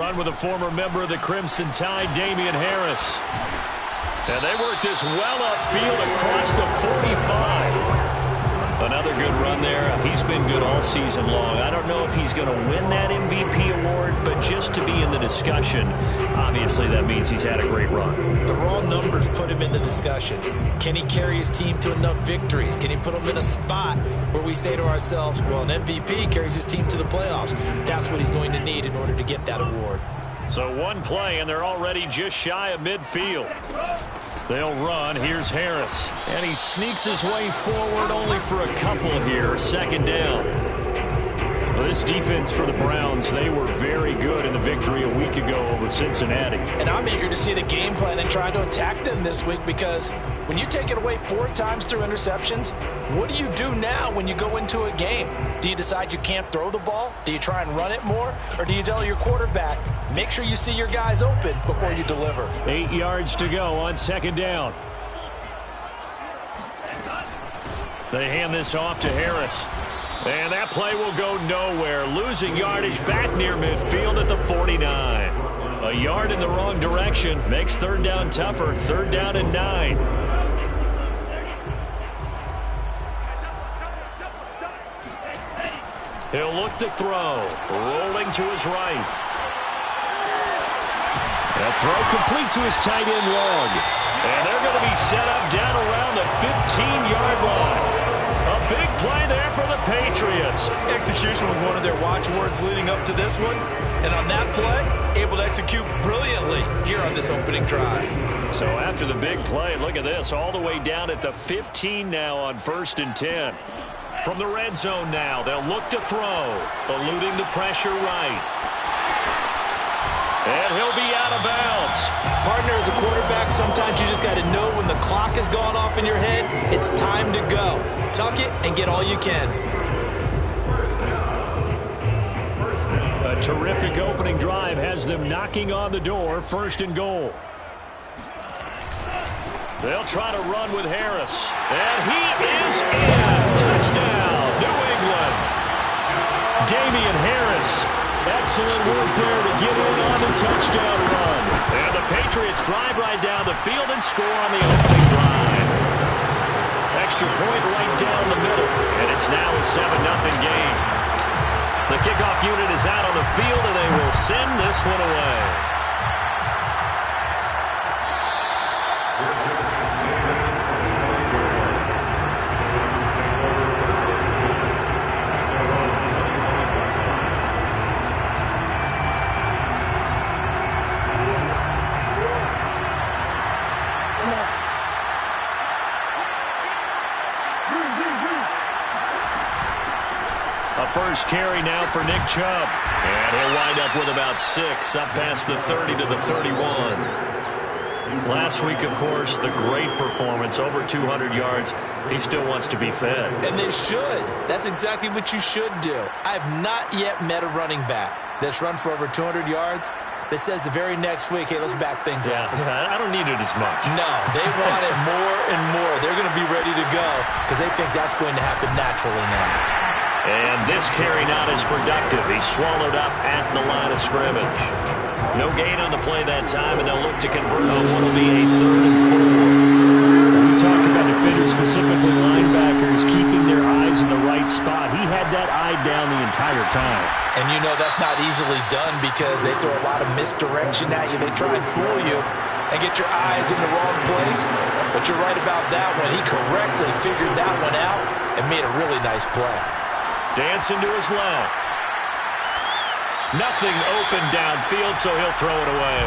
run with a former member of the Crimson Tide, Damian Harris. And they work this well upfield across the 45. Another good run there. He's been good all season long. I don't know if he's going to win that MVP award, but just to be in the discussion, obviously that means he's had a great run. The raw numbers put him in the discussion. Can he carry his team to enough victories? Can he put them in a spot where we say to ourselves, well, an MVP carries his team to the playoffs. That's what he's going to need in order to get that award. So one play, and they're already just shy of midfield. They'll run. Here's Harris. And he sneaks his way forward only for a couple here. Second down. Well, this defense for the Browns, they were very good in the victory a week ago over Cincinnati. And I'm eager to see the game plan and try to attack them this week, because when you take it away 4 times through interceptions, what do you do now when you go into a game? Do you decide you can't throw the ball? Do you try and run it more? Or do you tell your quarterback, make sure you see your guys open before you deliver? 8 yards to go on second down. They hand this off to Harris. And that play will go nowhere. Losing yardage back near midfield at the 49. A yard in the wrong direction makes third down tougher. 3rd down and 9. He'll look to throw. Rolling to his right. A throw complete to his tight end Long. And they're going to be set up down around the 15-yard line. A big play there for the Patriots. Execution was one of their watchwords leading up to this one. And on that play, able to execute brilliantly here on this opening drive. So after the big play, look at this. All the way down at the 15 now on 1st and 10. From the red zone now, they'll look to throw. Eluding the pressure right. And he'll be out of bounds. Partner, as a quarterback, sometimes you just got to know when the clock has gone off in your head, it's time to go. Tuck it and get all you can. A terrific opening drive has them knocking on the door. 1st and goal. They'll try to run with Harris. And he is in. Touchdown, New England. Damian Harris. Excellent work there to get in on the touchdown run. And the Patriots drive right down the field and score on the opening drive. Extra point right down the middle. And it's now a 7-0 game. The kickoff unit is out on the field, and they will send this one away. First carry now for Nick Chubb. And he'll wind up with about 6, up past the 30 to the 31. Last week, of course, the great performance, over 200 yards. He still wants to be fed. And they should. That's exactly what you should do. I have not yet met a running back that's run for over 200 yards that says the very next week, hey, let's back things up. Yeah, I don't need it as much. No, they want it more and more. They're going to be ready to go because they think that's going to happen naturally now. And this carry not as productive. He's swallowed up at the line of scrimmage. No gain on the play that time, and they'll look to convert on what will be a 3rd and 4. When we talk about defenders, specifically linebackers, keeping their eyes in the right spot, he had that eye down the entire time. And you know that's not easily done because they throw a lot of misdirection at you. They try and fool you and get your eyes in the wrong place. But you're right about that one. He correctly figured that one out and made a really nice play. Dancing to his left. Nothing open downfield, so he'll throw it away.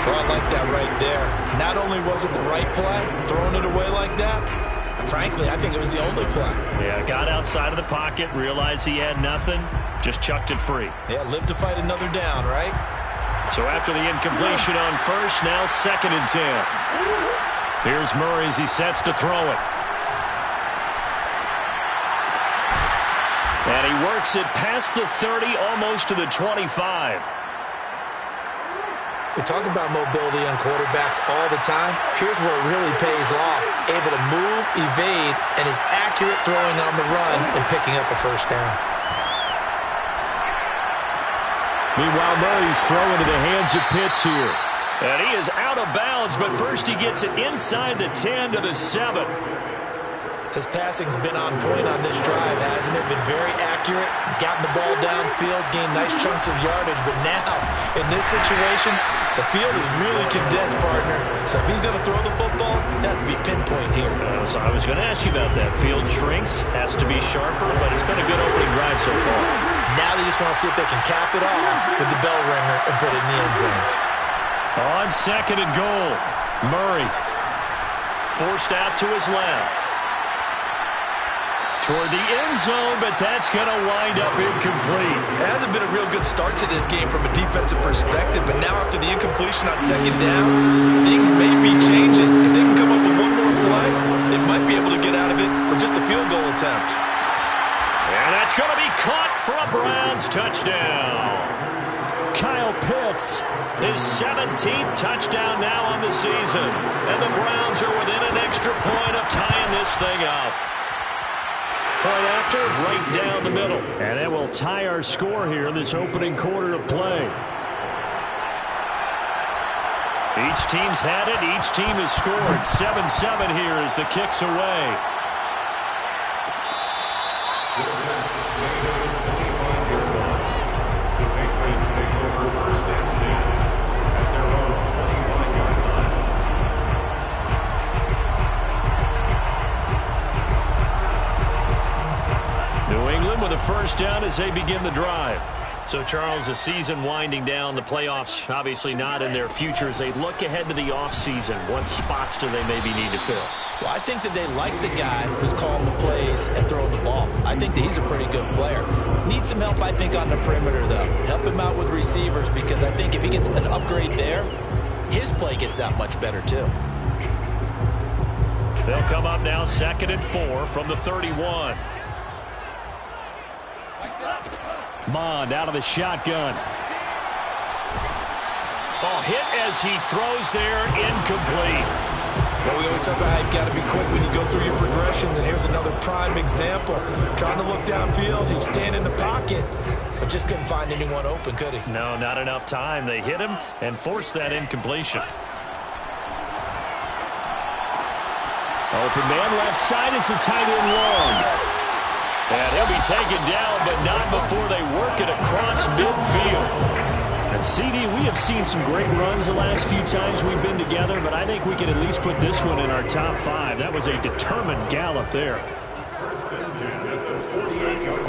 Well, I like that right there. Not only was it the right play, throwing it away like that, frankly, I think it was the only play. Yeah, got outside of the pocket, realized he had nothing, just chucked it free. Yeah, live to fight another down, right? So after the incompletion on 1st, now 2nd and 10. Here's Murray as he sets to throw it. And he works it past the 30, almost to the 25. We talk about mobility on quarterbacks all the time. Here's where it really pays off. Able to move, evade, and is accurate throwing on the run and picking up a 1st down. Meanwhile, Murray's throw into the hands of Pitts here. And he is out of bounds, but first he gets it inside the 10 to the 7. His passing's been on point on this drive, hasn't it? Been very accurate, gotten the ball downfield, gained nice chunks of yardage. But now, in this situation, the field is really condensed, partner. So if he's going to throw the football, that has to be pinpoint here. So I was going to ask you about that. Field shrinks, has to be sharper, but it's been a good opening drive so far. Now they just want to see if they can cap it off with the bell ringer and put it in the end zone. On 2nd and goal, Murray forced out to his left. Toward the end zone, but that's going to wind up incomplete. It hasn't been a real good start to this game from a defensive perspective, but now after the incompletion on 2nd down, things may be changing. If they can come up with one more play, they might be able to get out of it with just a field goal attempt. And that's going to be caught for a Browns touchdown. Kyle Pitts, his 17th touchdown now on the season. And the Browns are within an extra point of tying this thing up. Point after, right down the middle. And that will tie our score here in this opening quarter of play. Each team's had it. Each team has scored. 7-7 here as the kick's away. With a first down as they begin the drive. So, Charles, the season winding down, the playoffs obviously not in their future. As they look ahead to the offseason, what spots do they maybe need to fill? Well, I think that they like the guy who's calling the plays and throwing the ball. I think that he's a pretty good player. Needs some help, I think, on the perimeter, though. Help him out with receivers, because I think if he gets an upgrade there, his play gets that much better, too. They'll come up now 2nd and 4 from the 31. Mond out of the shotgun. Ball hit as he throws there, incomplete. Well, we always talk about how you've got to be quick when you go through your progressions, and here's another prime example. Trying to look downfield, he was standing in the pocket, but just couldn't find anyone open, could he? No, not enough time. They hit him and forced that incompletion. Open man left side, it's a tight end long. And he'll be taken down, but not before they work it across midfield. And CD, we have seen some great runs the last few times we've been together, but I think we can at least put this one in our top 5. That was a determined gallop there.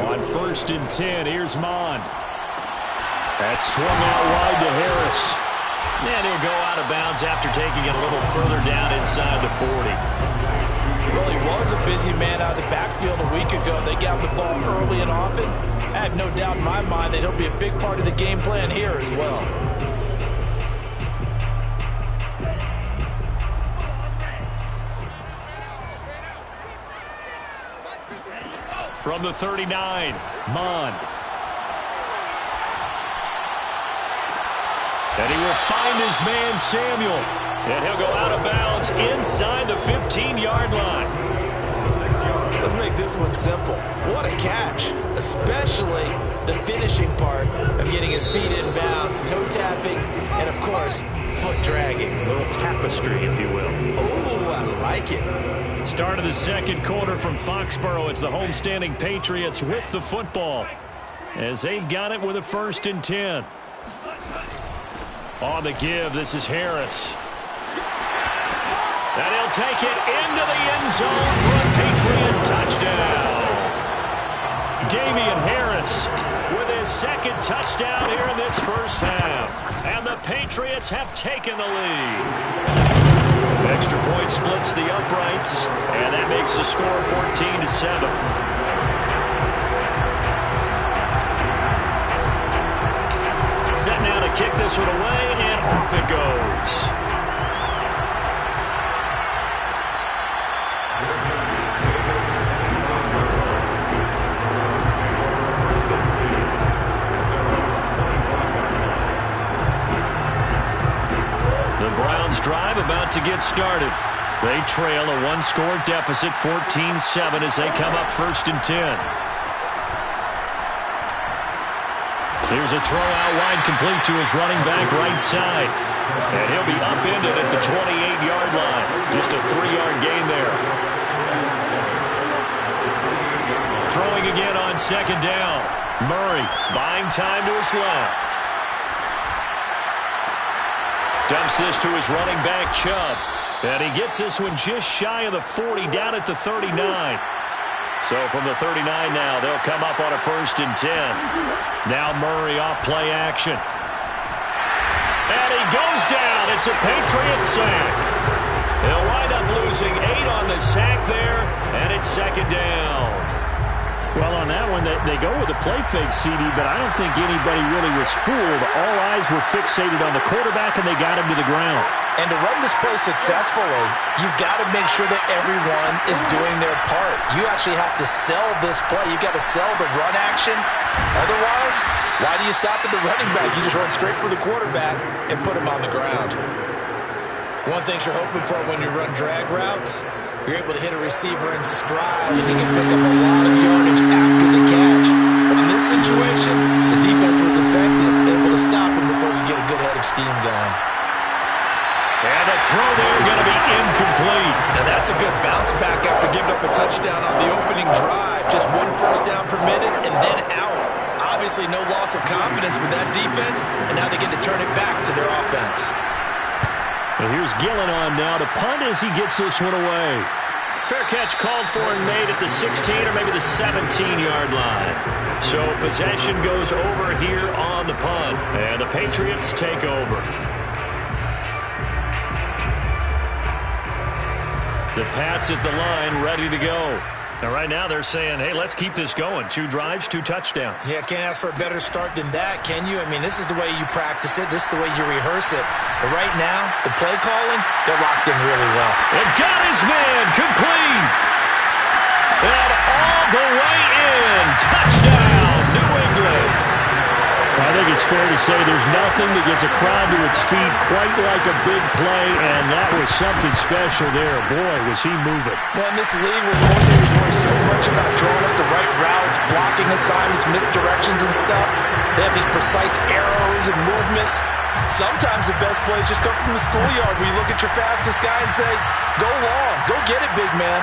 On 1st and 10, here's Mond. That's swung out wide to Harris. And he'll go out of bounds after taking it a little further down inside the 40. Well, he was a busy man out of the backfield a week ago. They got the ball early and often. I have no doubt in my mind that he'll be a big part of the game plan here as well. From the 39, Mond. And he will find his man, Samuel. And he'll go out of bounds inside the 15-yard line. Let's make this one simple. What a catch, especially the finishing part of getting his feet in bounds, toe tapping, and, of course, foot dragging. A little tapestry, if you will. Oh, I like it. Start of the 2nd quarter from Foxborough. It's the homestanding Patriots with the football as they've got it with a 1st and 10. On the give, this is Harris. And he'll take it into the end zone for a Patriot touchdown. Damian Harris with his 2nd touchdown here in this first half. And the Patriots have taken the lead. Extra point splits the uprights, and that makes the score 14-7. Set now to kick this one away, and off it goes. Drive about to get started. They trail a 1-score deficit, 14-7, as they come up 1st and 10. Here's a throw out wide, complete to his running back right side. And he'll be upended at the 28-yard line. Just a 3-yard gain there. Throwing again on second down. Murray buying time to his left. Dumps this to his running back, Chubb. And he gets this one just shy of the 40, down at the 39. So from the 39 now, they'll come up on a 1st and 10. Now Murray off play action. And he goes down. It's a Patriots sack. They'll wind up losing 8 on the sack there, and it's 2nd down. Well, on that one, they go with a play fake, CD, but I don't think anybody really was fooled. All eyes were fixated on the quarterback, and they got him to the ground. And to run this play successfully, you've got to make sure that everyone is doing their part. You actually have to sell this play. You've got to sell the run action. Otherwise, why do you stop at the running back? You just run straight for the quarterback and put him on the ground. One thing you're hoping for when you run drag routes, you're able to hit a receiver in stride, and you can pick up a lot of yardage after the catch. But in this situation, the defense was effective, able to stop him before you get a good head of steam going. And the throw there going to be incomplete. Now that's a good bounce back after giving up a touchdown on the opening drive. Just 1 first down permitted and then out. Obviously no loss of confidence with that defense, and now they get to turn it back to their offense. And here's Gillen on now to punt as he gets this one away. Fair catch called for and made at the 16 or maybe the 17-yard line. So possession goes over here on the punt, and the Patriots take over. The Pats at the line, ready to go. And right now they're saying, hey, let's keep this going. 2 drives, 2 touchdowns. Yeah, can't ask for a better start than that, can you? I mean, this is the way you practice it. This is the way you rehearse it. But right now, the play calling, they're locked in really well. And got his man complete. And all the way in. Touchdown, New England. I think it's fair to say there's nothing that gets a crowd to its feet quite like a big play, and that was something special there. Boy, was he moving. Well, in this league where coordinators worry so much about drawing up the right routes, blocking assignments, misdirections and stuff, they have these precise arrows and movements. Sometimes the best plays just come from the schoolyard where you look at your fastest guy and say, go long, go get it, big man.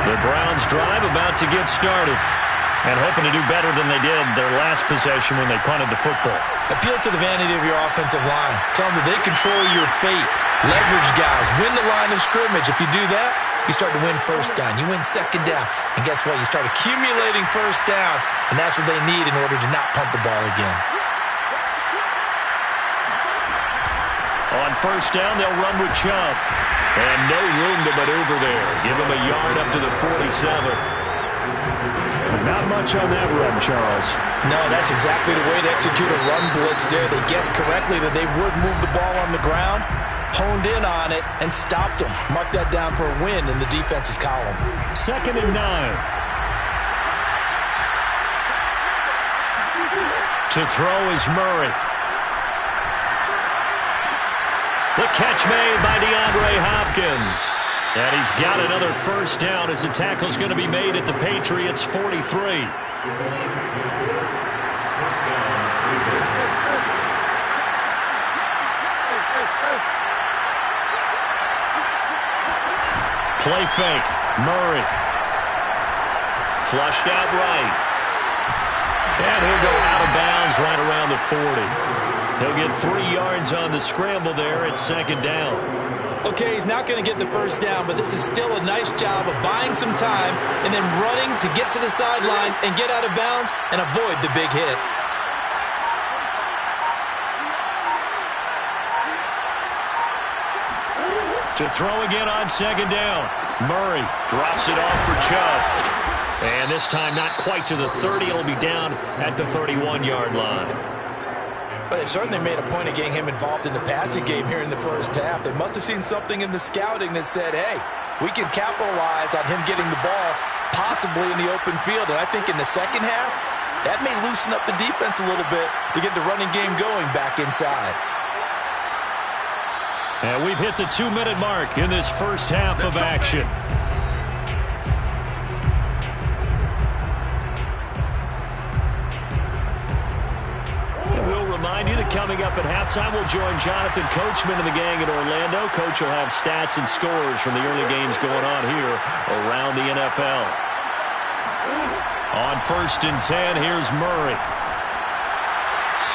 The Browns drive about to get started, and hoping to do better than they did their last possession when they punted the football. Appeal to the vanity of your offensive line. Tell them that they control your fate. Leverage guys. Win the line of scrimmage. If you do that, you start to win first down. You win second down. And guess what? You start accumulating first downs, and that's what they need in order to not punt the ball again. On first down, they'll run with Chubb. And no room to maneuver there. Give him a yard up to the 47. Not much on that run, Charles. No, that's exactly the way to execute a run blitz there. They guessed correctly that they would move the ball on the ground, honed in on it, and stopped them. Mark that down for a win in the defense's column. 2nd and 9. To throw is Murray. The catch made by DeAndre Hopkins. And he's got another first down as the tackle's going to be made at the Patriots' 43. Play fake. Murray. Flushed out right. And he'll go out of bounds right around the 40. He'll get 3 yards on the scramble there at 2nd down. Okay, he's not going to get the first down, but this is still a nice job of buying some time and then running to get to the sideline and get out of bounds and avoid the big hit. To throw again on 2nd down. Murray drops it off for Chubb. And this time not quite to the 30. It'll be down at the 31-yard line. But they've certainly made a point of getting him involved in the passing game here in the first half. They must have seen something in the scouting that said, hey, we can capitalize on him getting the ball possibly in the open field. And I think in the second half, That may loosen up the defense a little bit to get the running game going back inside. And we've hit the 2-minute mark in this first half of action. And we'll remind you that coming up at halftime, we'll join Jonathan Coachman and the gang in Orlando. Coach will have stats and scores from the early games going on here around the NFL. On 1st and 10, here's Murray.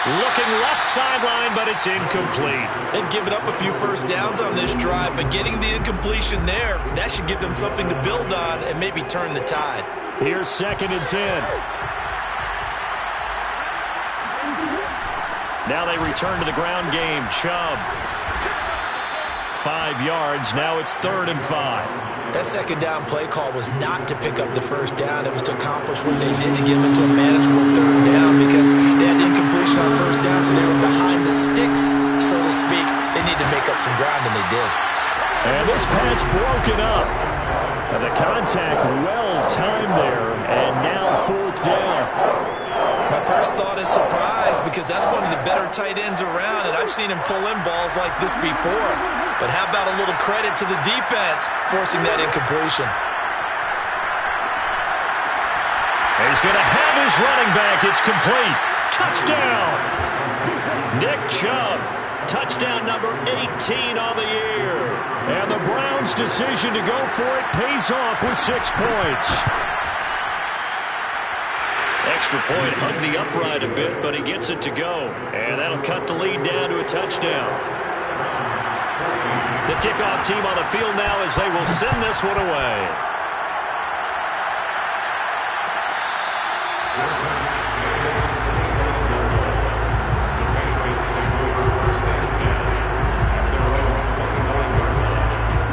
Looking left sideline, but it's incomplete. They've given up a few first downs on this drive, but getting the incompletion there, that should give them something to build on and maybe turn the tide. Here's 2nd and 10. Now they return to the ground game. Chubb. 5 yards. Now it's 3rd and 5. That 2nd down play call was not to pick up the first down. It was to accomplish what they did to get them into a manageable 3rd down because they had incompletion on 1st down, so they were behind the sticks, so to speak. They needed to make up some ground, and they did. And this pass broken up. And the contact well-timed there, and now 4th down. My first thought is surprise because that's one of the better tight ends around, and I've seen him pull in balls like this before. But how about a little credit to the defense forcing that incompletion? He's going to have his running back. It's complete. Touchdown. Nick Chubb. Touchdown number 18 on the year. And the Browns' decision to go for it pays off with 6 points. Extra point hugged the upright a bit, but he gets it to go. And that'll cut the lead down to a touchdown. The kickoff team on the field now as they will send this one away.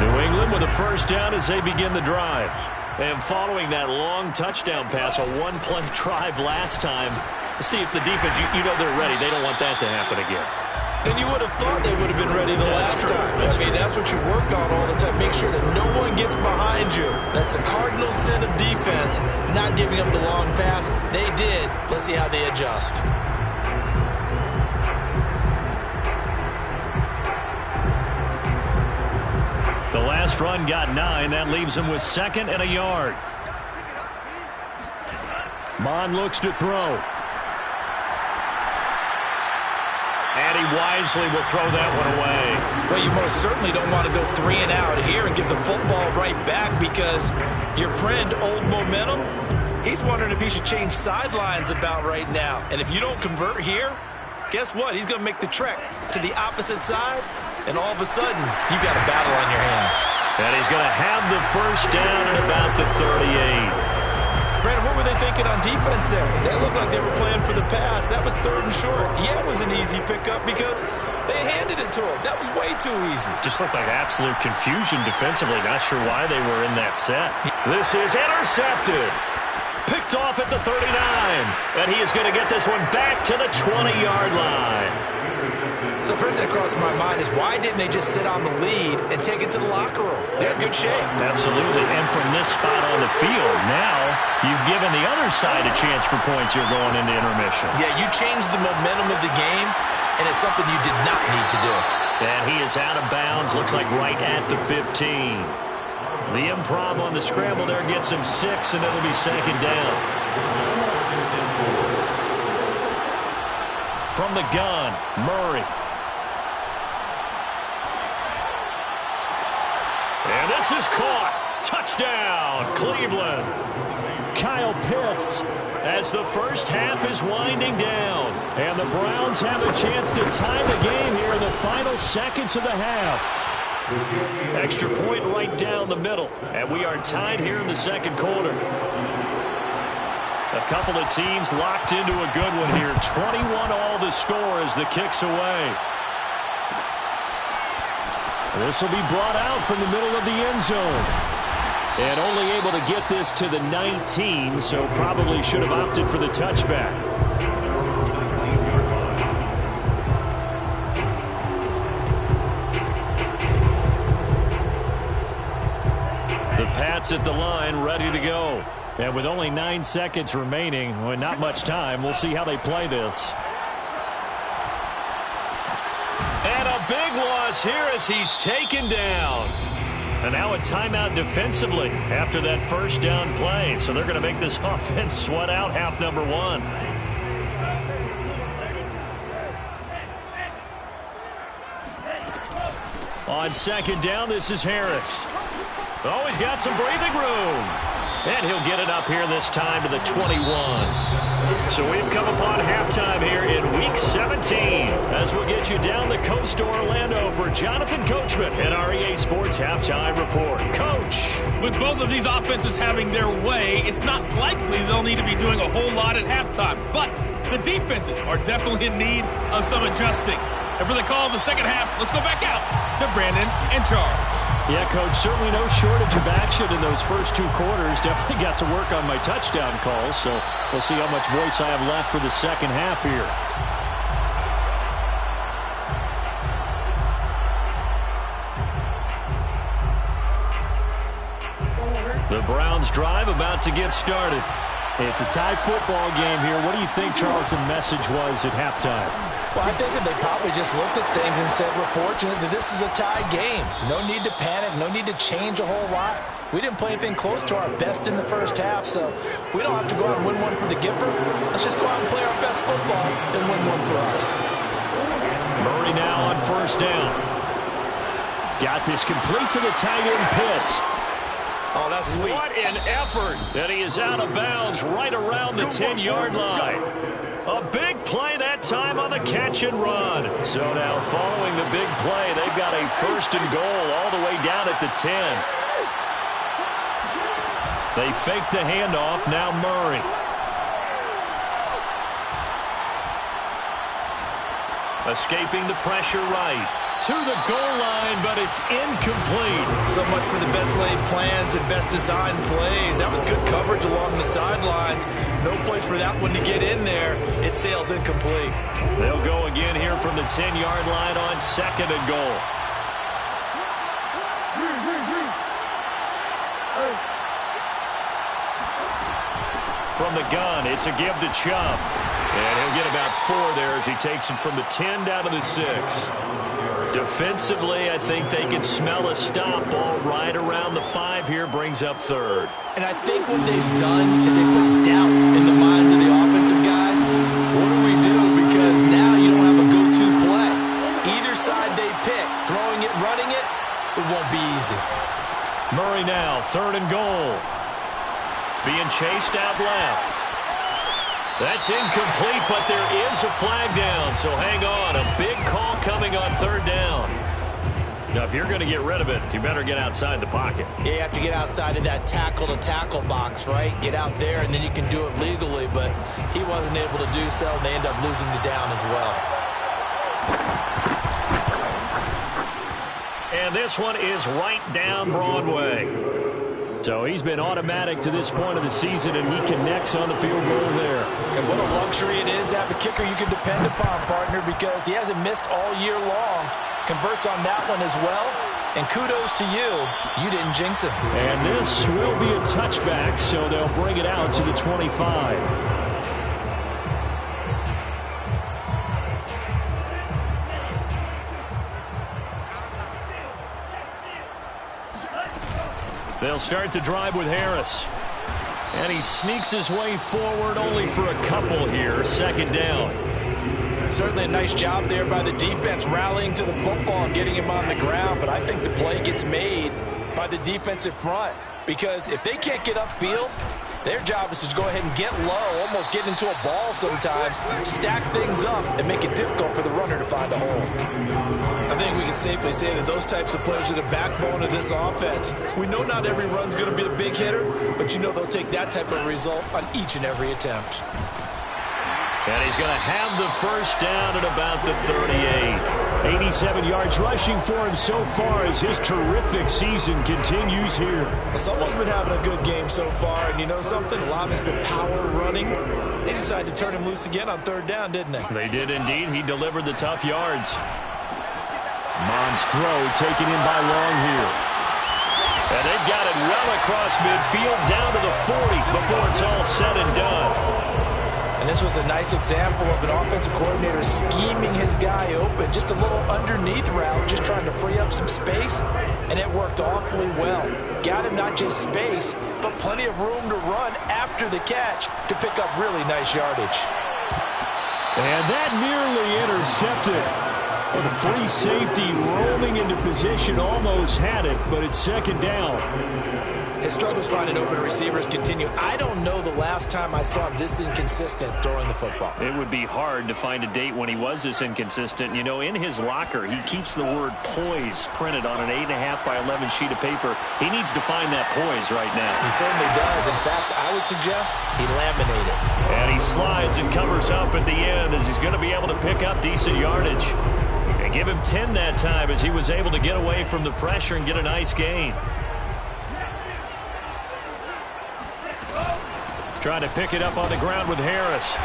New England with a first down as they begin the drive. And following that long touchdown pass, a one-play drive last time, let's see if the defense, you know they're ready. They don't want that to happen again. And you would have thought they would have been ready the last time. That's what you work on all the time. Make sure that no one gets behind you. That's the cardinal sin of defense, not giving up the long pass. They did. Let's see how they adjust. The last run got 9. That leaves him with 2nd and a yard. Mon looks to throw. And he wisely will throw that one away. Well, you most certainly don't want to go 3 and out here and give the football right back because your friend, Old Momentum, he's wondering if he should change sidelines about right now. And if you don't convert here, guess what? He's going to make the trek to the opposite side, and all of a sudden, you've got a battle on your hands. And he's going to have the first down at about the 38. Brandon, what were they thinking on defense there? They looked like they were playing for the pass. That was 3rd and short. Yeah, it was an easy pickup because they handed it to him. That was way too easy. Just looked like absolute confusion defensively. Not sure why they were in that set. This is intercepted. Picked off at the 39. And he is going to get this one back to the 20-yard line. So first thing that crossed my mind is why didn't they just sit on the lead and take it to the locker room? They're in good shape. Absolutely. And from this spot on the field, now you've given the other side a chance for points here going into intermission. Yeah, you changed the momentum of the game, and it's something you did not need to do. And he is out of bounds. Looks like right at the 15. The improv on the scramble there gets him 6, and it'll be 2nd down. From the gun, Murray. And this is caught. Touchdown, Cleveland. Kyle Pitts as the first half is winding down. And the Browns have a chance to tie the game here in the final seconds of the half. Extra point right down the middle. And we are tied here in the 2nd quarter. A couple of teams locked into a good one here. 21-all the score as the kick's away. This will be brought out from the middle of the end zone. And only able to get this to the 19, so probably should have opted for the touchback. The Pats at the line, ready to go. And with only 9 seconds remaining, well, not much time, we'll see how they play this. And a big loss here as he's taken down. And now a timeout defensively after that first down play. So they're going to make this offense sweat out half number one. On second down, this is Harris. Oh, he's got some breathing room. And he'll get it up here this time to the 21. So we've come upon halftime here in Week 17 as we'll get you down the coast to Orlando for Jonathan Coachman and our EA Sports Halftime Report. Coach. With both of these offenses having their way, it's not likely they'll need to be doing a whole lot at halftime. But the defenses are definitely in need of some adjusting. And for the call of the second half, let's go back out to Brandon and Charles. Yeah, Coach, certainly no shortage of action in those first 2 quarters. Definitely got to work on my touchdown calls, so we'll see how much voice I have left for the second half here. The Browns drive about to get started. It's a tie football game here. What do you think, Charles, the message was at halftime? Well, I think that they probably just looked at things and said, we're fortunate that this is a tie game. No need to panic, no need to change a whole lot. We didn't play anything close to our best in the first half, so we don't have to go out and win one for the Gipper. Let's just go out and play our best football and win one for us. Murray now on first down. Got this complete to the tight end Pitts. Oh, that's sweet. What an effort. And he is out of bounds right around the 10-yard line. A big play that time on the catch and run. So now following the big play, they've got a first and goal all the way down at the 10. They fake the handoff. Now Murray. Escaping the pressure right. To the goal line, but it's incomplete. So much for the best laid plans and best designed plays. That was good coverage along the sidelines. No place for that one to get in there. It sails incomplete. They'll go again here from the 10-yard line on second and goal. From the gun, it's a give to Chubb. And he'll get about 4 there as he takes it from the 10 down to the 6. Defensively, I think they can smell a stop ball right around the 5 here, brings up third. And I think what they've done is they put doubt in the minds of the offensive guys. What do we do? Because now you don't have a go-to play. Either side they pick, throwing it, running it, it won't be easy. Murray now, third and goal. Being chased out left. That's incomplete, but there is a flag down, so hang on. A big call coming on third down. Now, if you're going to get rid of it, you better get outside the pocket. Yeah, you have to get outside of that tackle-to-tackle box, right? Get out there, and then you can do it legally, but he wasn't able to do so, and they end up losing the down as well. And this one is right down Broadway. So he's been automatic to this point of the season, and he connects on the field goal there. And what a luxury it is to have a kicker you can depend upon, partner, because he hasn't missed all year long. Converts on that one as well. And kudos to you. You didn't jinx him. And this will be a touchback, so they'll bring it out to the 25. They'll start the drive with Harris. And he sneaks his way forward only for a couple here. Second down. Certainly a nice job there by the defense rallying to the football and getting him on the ground. But I think the play gets made by the defensive front. Because if they can't get upfield, their job is to go ahead and get low, almost get into a ball sometimes, stack things up, and make it difficult for the runner to find a hole. I think we can safely say that those types of plays are the backbone of this offense. We know not every run's going to be a big hitter, but you know they'll take that type of result on each and every attempt. And he's going to have the first down at about the 38. 87 yards rushing for him so far as his terrific season continues here. Well, someone's been having a good game so far, and you know something? A lot of it's been power running. They decided to turn him loose again on third down, didn't they? They did indeed. He delivered the tough yards. Mond's throw taken in by Long here. And they've got it well across midfield down to the 40 before it's all said and done. And this was a nice example of an offensive coordinator scheming his guy open. Just a little underneath route, just trying to free up some space, and it worked awfully well. Got him not just space, but plenty of room to run after the catch to pick up really nice yardage. And that nearly intercepted. Well, the free safety roaming into position almost had it, but it's second down. His struggles finding open receivers continue. I don't know the last time I saw him this inconsistent throwing the football. It would be hard to find a date when he was this inconsistent. You know, in his locker, he keeps the word poise printed on an 8.5 by 11 sheet of paper. He needs to find that poise right now. He certainly does. In fact, I would suggest he laminated. And he slides and covers up at the end as he's going to be able to pick up decent yardage. And give him 10 that time as he was able to get away from the pressure and get a nice gain. Trying to pick it up on the ground with Harris.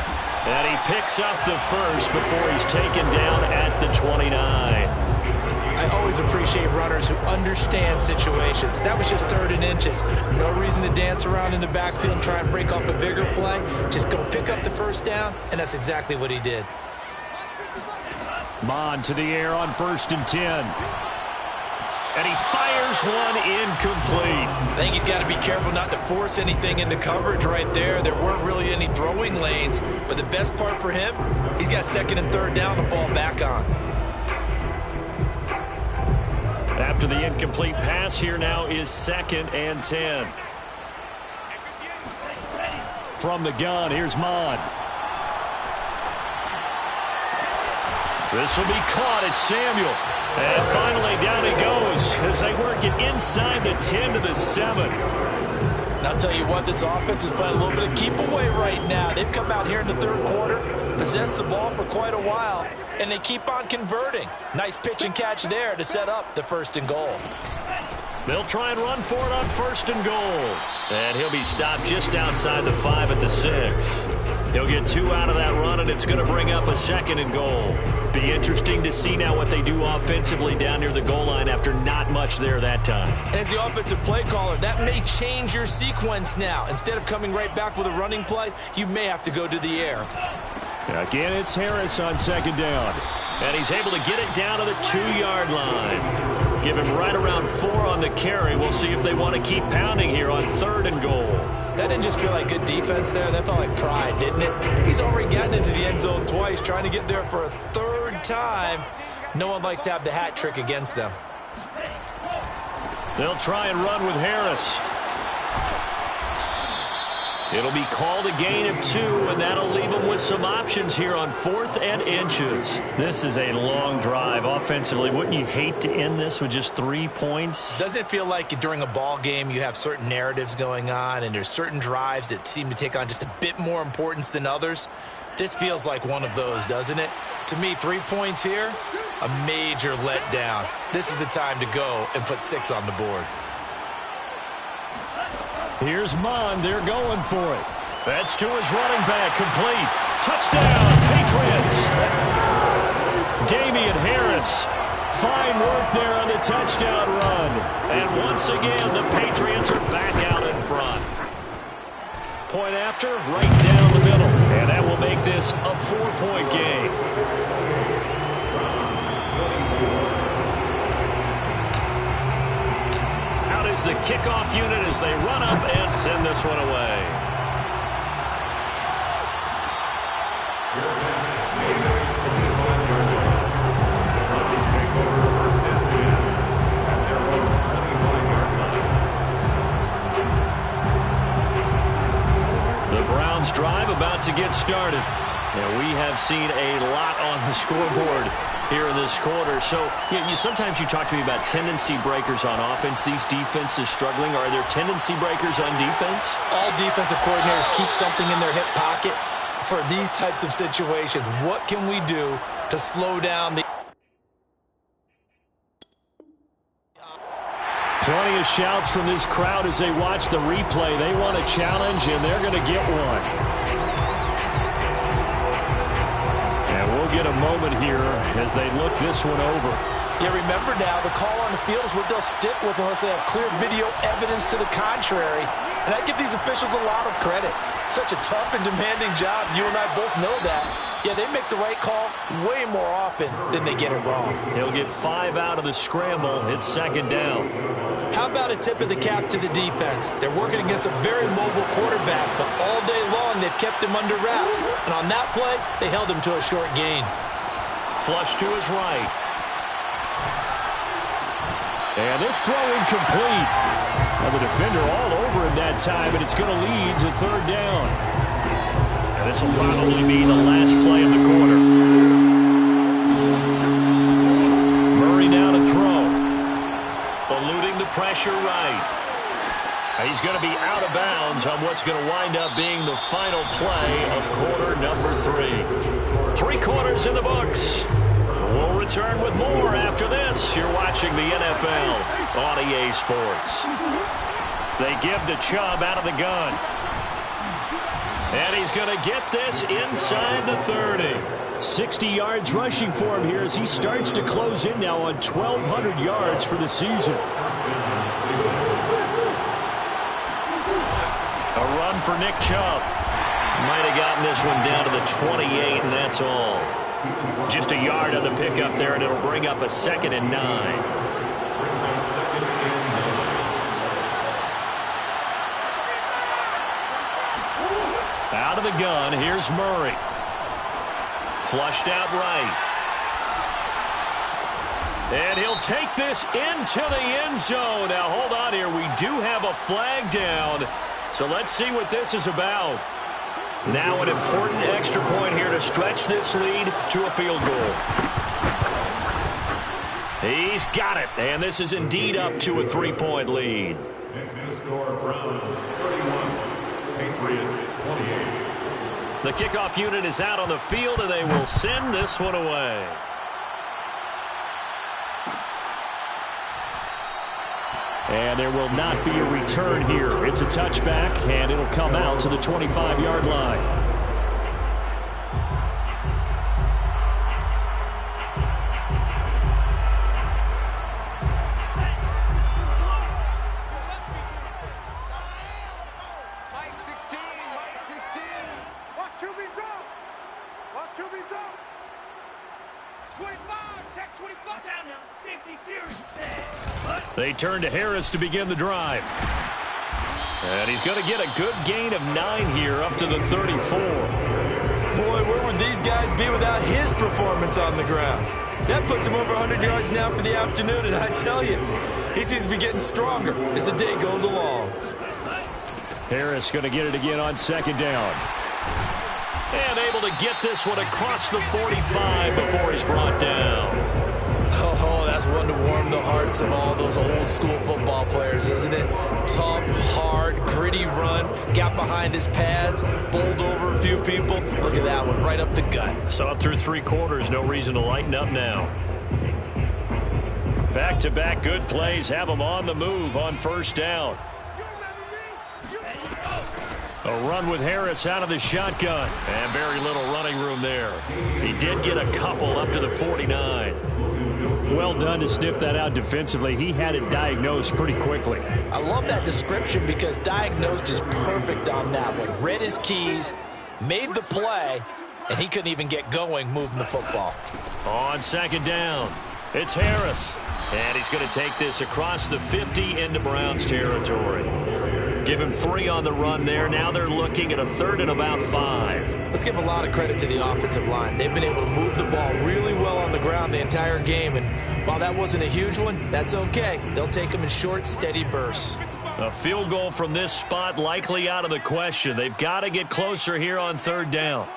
And he picks up the first before he's taken down at the 29. I always appreciate runners who understand situations. That was just 3rd and inches. No reason to dance around in the backfield and try and break off a bigger play. Just go pick up the first down, and that's exactly what he did. Mon to the air on 1st and 10. And he fires one incomplete. I think he's got to be careful not to force anything into coverage right there. There weren't really any throwing lanes, but the best part for him, he's got 2nd and 3rd down to fall back on. After the incomplete pass, here now is 2nd and 10. From the gun, here's Mon. This will be caught. It's Samuel. And finally down he goes as they work it inside the 10 to the 7. And I'll tell you what, this offense is playing a little bit of keep away right now. They've come out here in the 3rd quarter, possessed the ball for quite a while, and they keep on converting. Nice pitch and catch there to set up the 1st and goal. They'll try and run for it on 1st and goal. And he'll be stopped just outside the 5 at the 6. He'll get 2 out of that run, and it's going to bring up a 2nd and goal. Be interesting to see now what they do offensively down near the goal line after not much there that time. And as the offensive play caller, that may change your sequence now. Instead of coming right back with a running play, you may have to go to the air. Again, it's Harris on 2nd down. And he's able to get it down to the 2-yard line. Give him right around 4 on the carry. We'll see if they want to keep pounding here on 3rd and goal. That didn't just feel like good defense there. That felt like pride, didn't it? He's already gotten into the end zone twice, trying to get there for a 3rd time. No one likes to have the hat trick against them. They'll try and run with Harris. It'll be called a gain of 2, and that'll leave them with some options here on 4th and inches. This is a long drive offensively. Wouldn't you hate to end this with just 3 points? Doesn't it feel like during a ball game you have certain narratives going on, and there's certain drives that seem to take on just a bit more importance than others? This feels like one of those, doesn't it? To me, 3 points here, a major letdown. This is the time to go and put 6 on the board. Here's Mon. They're going for it. That's to his running back. Complete. Touchdown, Patriots. Damian Harris. Fine work there on the touchdown run. And once again, the Patriots are back out in front. Point after, right down the middle. And that will make this a 4-point game. The kickoff unit as they run up and send this one away. The Browns drive about to get started. And we have seen a lot on the scoreboard here in this quarter. So sometimes you talk to me about tendency breakers on offense. These defenses struggling. Are there tendency breakers on defense? All defensive coordinators keep something in their hip pocket for these types of situations. What can we do to slow down the... Plenty of shouts from this crowd as they watch the replay. They want a challenge, and they're going to get one. And we'll get a moment here as they look this one over. Yeah, remember now, the call on the field is what they'll stick with unless they have clear video evidence to the contrary. And I give these officials a lot of credit. Such a tough and demanding job. You and I both know that. Yeah, they make the right call way more often than they get it wrong. He'll get 5 out of the scramble. It's second down. How about a tip of the cap to the defense? They're working against a very mobile quarterback, but all day long they've kept him under wraps. And on that play, they held him to a short gain. Flush to his right. And this throw incomplete. Now the defender all over him that time, and it's going to lead to third down. And this will probably be the last play of the quarter. Murray now to throw. Eluding the pressure right. He's going to be out of bounds on what's going to wind up being the final play of quarter number 3. 3 quarters in the books. We'll return with more after this. You're watching the NFL on EA Sports. They give the Chubb out of the gun. And he's going to get this inside the 30. 60 yards rushing for him here as he starts to close in now on 1,200 yards for the season. A run for Nick Chubb. Might have gotten this one down to the 28, and that's all. Just a yard on the pickup there, and it'll bring up a 2nd and 9. Out of the gun, here's Murray. Flushed out right. And he'll take this into the end zone. Now, hold on here. We do have a flag down. So let's see what this is about. Now an important extra point here to stretch this lead to a field goal. He's got it. And this is indeed up to a 3-point lead. Next in the score, Browns 31, Patriots 28. The kickoff unit is out on the field, and they will send this one away. And there will not be a return here. It's a touchback, and it'll come out to the 25-yard line. They turn to Harris to begin the drive. And he's going to get a good gain of 9 here up to the 34. Boy, where would these guys be without his performance on the ground? That puts him over 100 yards now for the afternoon, and I tell you, he seems to be getting stronger as the day goes along. Harris going to get it again on 2nd down. And able to get this one across the 45 before he's brought down. Oh, that's one to warm the hearts of all those old school football players, isn't it? Tough, hard, gritty run, got behind his pads, bowled over a few people. Look at that one, right up the gut. Saw it through 3 quarters, no reason to lighten up now. Back-to-back good plays have him on the move on 1st down. A run with Harris out of the shotgun. And very little running room there. He did get a couple up to the 49. Well done to sniff that out defensively. He had it diagnosed pretty quickly. I love that description because diagnosed is perfect on that one. Read his keys, made the play, and he couldn't even get going moving the football. On 2nd down, it's Harris. And he's going to take this across the 50 into Browns territory. Give him 3 on the run there. Now they're looking at a 3rd and about 5. Let's give a lot of credit to the offensive line. They've been able to move the ball really well on the ground the entire game. And while that wasn't a huge one, that's okay. They'll take them in short, steady bursts. A field goal from this spot likely out of the question. They've got to get closer here on 3rd down.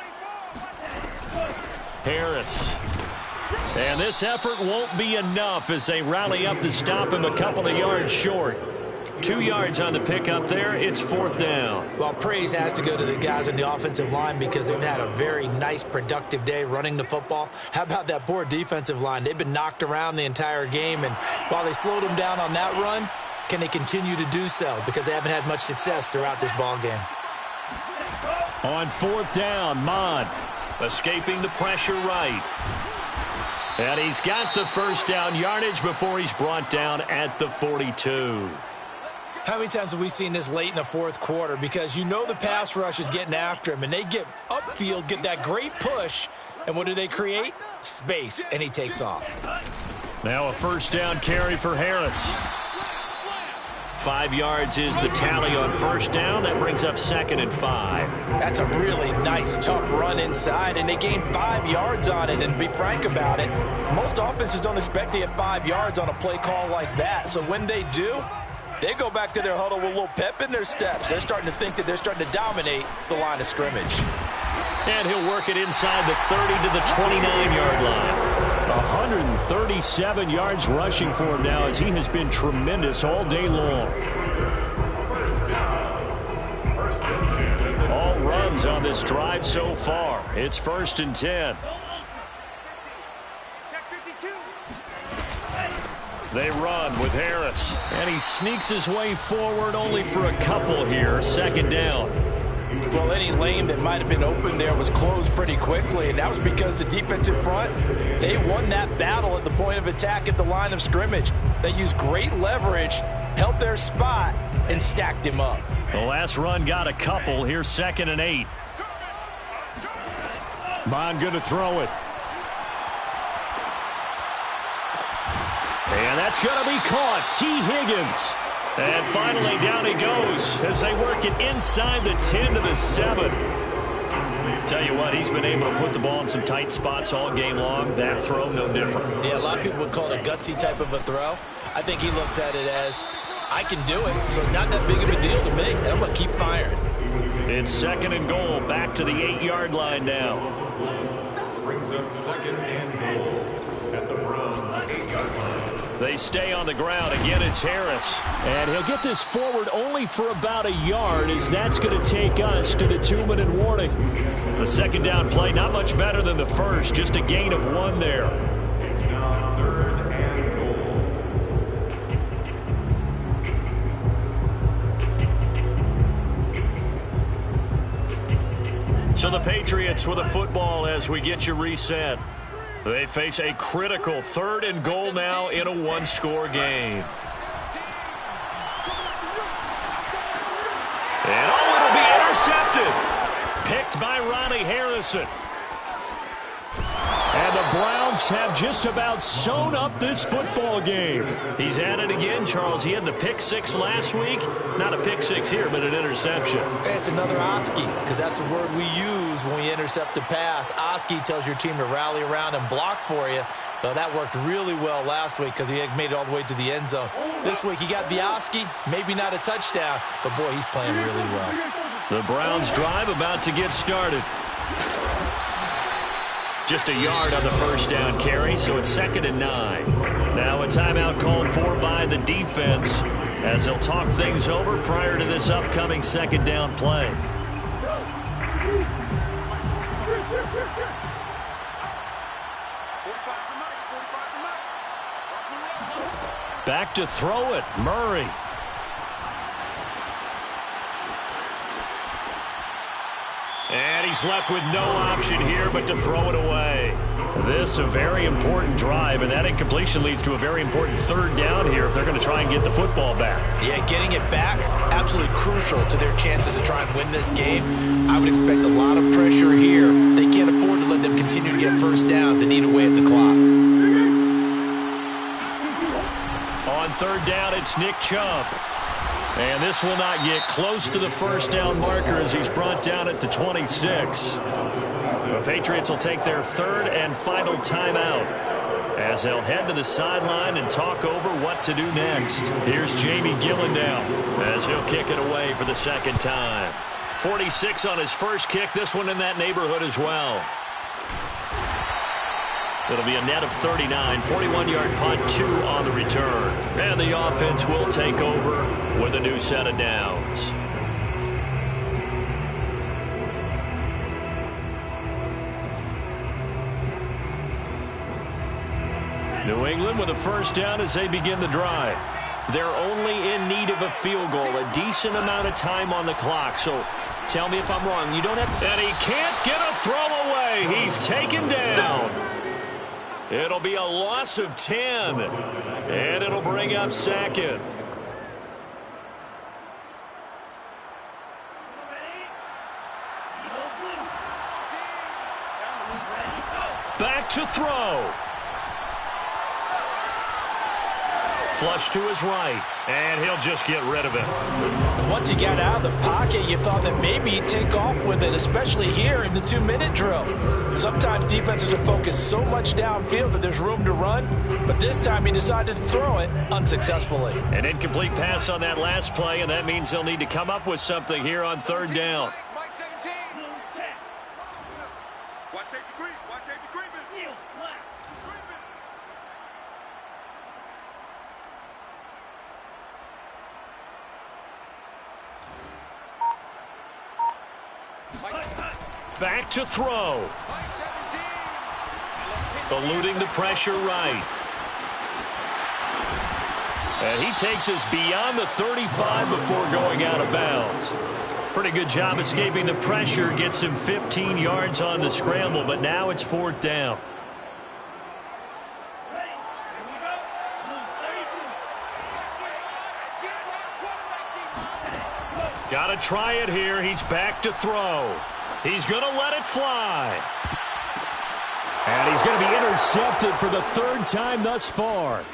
Harris. And this effort won't be enough as they rally up to stop him a couple of yards short. 2 yards on the pickup there. It's 4th down. Well, praise has to go to the guys on the offensive line because they've had a very nice, productive day running the football. How about that poor defensive line? They've been knocked around the entire game, and while they slowed them down on that run, can they continue to do so? Because they haven't had much success throughout this ball game. On 4th down, Mod escaping the pressure right. And he's got the first down yardage before he's brought down at the 42. How many times have we seen this late in the fourth quarter? Because you know the pass rush is getting after him, and they get upfield, get that great push, and what do they create? Space, and he takes off. Now a first down carry for Harris. 5 yards is the tally on first down. That brings up 2nd and 5. That's a really nice, tough run inside, and they gain 5 yards on it. And to be frank about it, most offenses don't expect to get 5 yards on a play call like that. So when they do, they go back to their huddle with a little pep in their steps. They're starting to think that they're starting to dominate the line of scrimmage. And he'll work it inside the 30 to the 29-yard line. 137 yards rushing for him now as he has been tremendous all day long. All runs on this drive so far. It's 1st and 10. They run with Harris. And he sneaks his way forward only for a couple here. 2nd down. Well, any lane that might have been open there was closed pretty quickly, and that was because the defensive front, they won that battle at the point of attack at the line of scrimmage. They used great leverage, held their spot, and stacked him up. The last run got a couple. Here's 2nd and 8. Bond going to throw it. And that's going to be caught. T. Higgins. And finally, down he goes as they work it inside the 10 to the 7. Tell you what, he's been able to put the ball in some tight spots all game long. That throw, no different. Yeah, a lot of people would call it a gutsy type of a throw. I think he looks at it as, I can do it, so it's not that big of a deal to me, and I'm going to keep firing. It's 2nd and goal, back to the 8-yard line now. Brings up 2nd and goal at the Browns' 8-yard line. They stay on the ground. Again, it's Harris. And he'll get this forward only for about a yard, as that's going to take us to the 2-minute warning. The 2nd down play, not much better than the first, just a gain of 1 there. It's now 3rd and goal. So the Patriots with a football as we get you reset. They face a critical 3rd and goal now in a 1-score game. And it'll be intercepted. Picked by Ronnie Harrison. And the Browns have just about sewn up this football game. He's at it again, Charles. He had the pick 6 last week. Not a pick 6 here, but an interception. It's another Oski, because that's the word we use when we intercept a pass. Oski tells your team to rally around and block for you. But that worked really well last week because he had made it all the way to the end zone. This week he got the Oski, maybe not a touchdown, but boy, he's playing really well. The Browns drive about to get started. Just a yard on the first down carry, so it's 2nd and 9. Now a timeout called for by the defense as they'll talk things over prior to this upcoming 2nd down play. Back to throw it, Murray. And he's left with no option here but to throw it away. This a very important drive, and that incompletion leads to a very important 3rd down here if they're going to try and get the football back. Yeah, getting it back, absolutely crucial to their chances to try and win this game. I would expect a lot of pressure here. They can't afford to let them continue to get first downs and eat away at the clock. On 3rd down, it's Nick Chubb. And this will not get close to the first down marker as he's brought down at the 26. The Patriots will take their 3rd and final timeout as they'll head to the sideline and talk over what to do next. Here's Jamie Gillen now as he'll kick it away for the 2nd time. 46 on his first kick, this one in that neighborhood as well. It'll be a net of 39, 41-yard punt, 2 on the return. And the offense will take over with a new set of downs. New England with a first down as they begin the drive. They're only in need of a field goal, a decent amount of time on the clock. So tell me if I'm wrong. You don't have, and he can't get a throw away. He's taken down. It'll be a loss of 10. And it'll bring up second. Back to throw. Flush to his right, and he'll just get rid of it. Once he got out of the pocket, you thought that maybe he'd take off with it, especially here in the 2-minute drill. Sometimes defenses are focused so much downfield that there's room to run, but this time he decided to throw it unsuccessfully. An incomplete pass on that last play, and that means they'll need to come up with something here on third down. Back to throw. Eluding the pressure right. And he takes us beyond the 35 before going out of bounds. Pretty good job escaping the pressure. Gets him 15 yards on the scramble, but now it's fourth down. Got to try it here. He's back to throw. He's going to let it fly. And he's going to be intercepted for the third time thus far.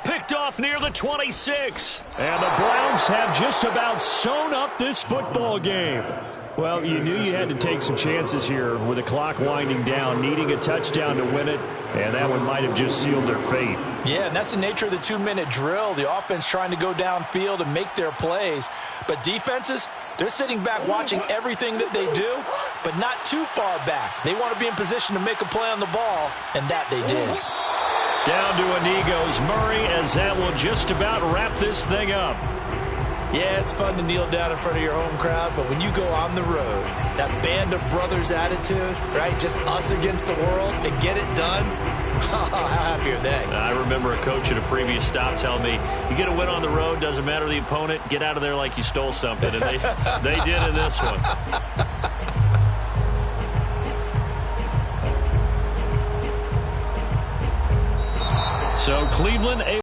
Picked off near the 26. And the Browns have just about sewn up this football game. Well, you knew you had to take some chances here with the clock winding down, needing a touchdown to win it, and that one might have just sealed their fate. Yeah, and that's the nature of the 2-minute drill. The offense trying to go downfield and make their plays. But defenses, they're sitting back watching everything that they do, but not too far back. They want to be in position to make a play on the ball, and that they did. Down to a knee goes Murray, as that will just about wrap this thing up. Yeah, it's fun to kneel down in front of your home crowd, but when you go on the road, that band of brothers attitude, right, just us against the world, and get it done, how happy are they? I remember a coach at a previous stop telling me, you get a win on the road, doesn't matter the opponent, get out of there like you stole something, and they did in this one. So Cleveland